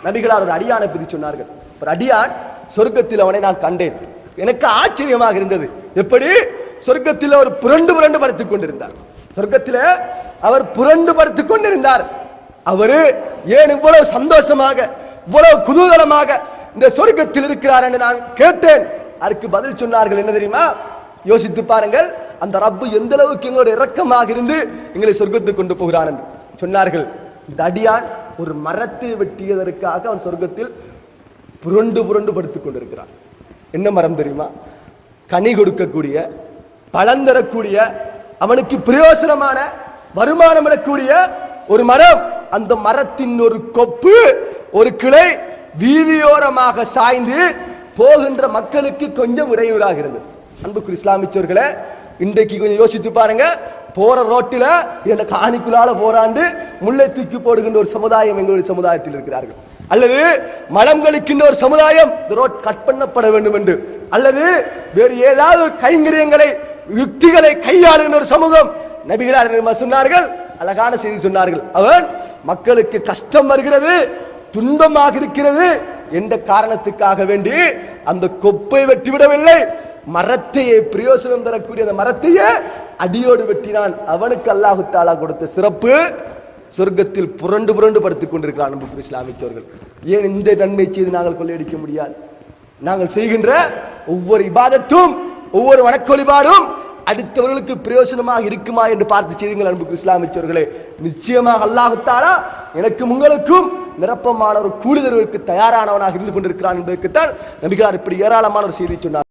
நபிகளார் ஒரு அடியானை பற்றி சொன்னார்கள். ஒரு அடியான் சொர்க்கத்தில் அவனை நான் கண்டேன். எனக்கு ஆச்சரியமாக இருந்தது. எப்படி? சொர்க்கத்தில் அவர் புரண்டு புரண்டு படுத்துக் கொண்டிருந்தார். சொர்க்கத்தில் அவர் புரண்டு படுத்துக் கொண்டிருந்தார். அவரு ஏன் இவ்வளவு சந்தோஷமாக இவ்வளவு குதூகலமாக இந்த சொர்க்கத்தில் இருக்கிறார் என்று நான் கேட்டேன். அதற்கு பதில் சொன்னார்கள். என்ன தெரியுமா? யோசித்து பாருங்கள், அந்த ரப்பு எந்த அளவுக்கு எங்களோட இரக்கமாக இருந்து எங்களை சொர்க்கத்துக்கு கொண்டு போகிறான் என்று சொன்னார்கள். இந்த அடியான் ஒரு மரத்தை வெட்டியதற்காக அவன் சொர்க்கத்தில் புரண்டு புரண்டு படுத்துக் கொண்டிருக்கிறான். என்ன மரம் தெரியுமா? கனி கொடுக்கக்கூடிய, பழம் தரக்கூடிய, அவனுக்கு பிரயோசனமான வருமானம் எழக்கூடிய ஒரு மரம். அந்த மரத்தின் ஒரு கொப்பு, ஒரு கிளை வீதியோரமாக சாய்ந்து போகின்ற மக்களுக்கு கொஞ்சம் இடையூறாகிறது. அன்புக்குரிய இஸ்லாமியர்களே, இன்றைக்கு கொஞ்சம் யோசித்து பாருங்க. போற ரோட்டில இந்த காணிக்குள்ளால போராண்டு முல்லை தூக்கி போடுகின்ற ஒரு சமுதாயம் எங்களுடைய சமுதாயத்தில் இருக்கிறார்கள். அல்லது மலம்களுக்கின்ற ஒரு சமுதாயம் ரோட் கட் பண்ணப்பட வேண்டும் என்று, அல்லது வேறு ஏதாவது கைங்கரியங்களை யுக்திகளை கையாளுகின்ற ஒரு சமூகம். நபிகளார் சொன்னார்கள், அழகான செய்தி சொன்னார்கள். அவன் மக்களுக்கு கஷ்டம் வருகிறது, துன்பமாக இருக்கிறது என்ற காரணத்துக்காக வேண்டி அந்த கொப்பை வெட்டிவிடவில்லை, மரத்தையே பிரயோசனம் தரக்கூடிய அந்த மரத்தையே அடியோடு வெட்டினான். அவனுக்கு அல்லாஹு தஆலா கொடுத்த சிறப்பு, சொர்க்கத்தில் புரண்டு புரண்டு படுத்துக் கொண்டிருக்கிறான். அன்புக்குரிய இஸ்லாமியர்கள், ஏன் இந்த நன்மை செய்து நாங்கள் கொள்ளையடிக்க முடியாது? நாங்கள் செய்கின்ற ஒவ்வொரு இபாதத்தும் ஒவ்வொரு வணக்க வழிபாடும் அடுத்தவர்களுக்கு பிரயோசனமாக இருக்குமா என்று பார்த்து செய்யுங்கள். அன்புக்குரிய இஸ்லாமியர்களே, நிச்சயமாக அல்லாஹு தஆலா எனக்கும் உங்களுக்கும் நிரப்பமான ஒரு கூலி தருவதற்கு தயாரானவனாக இருந்து கொண்டிருக்கிறான் என்பதற்குத்தான் நபிகளார் இப்படி ஏராளமான ஒரு செய்தி சொன்னார்.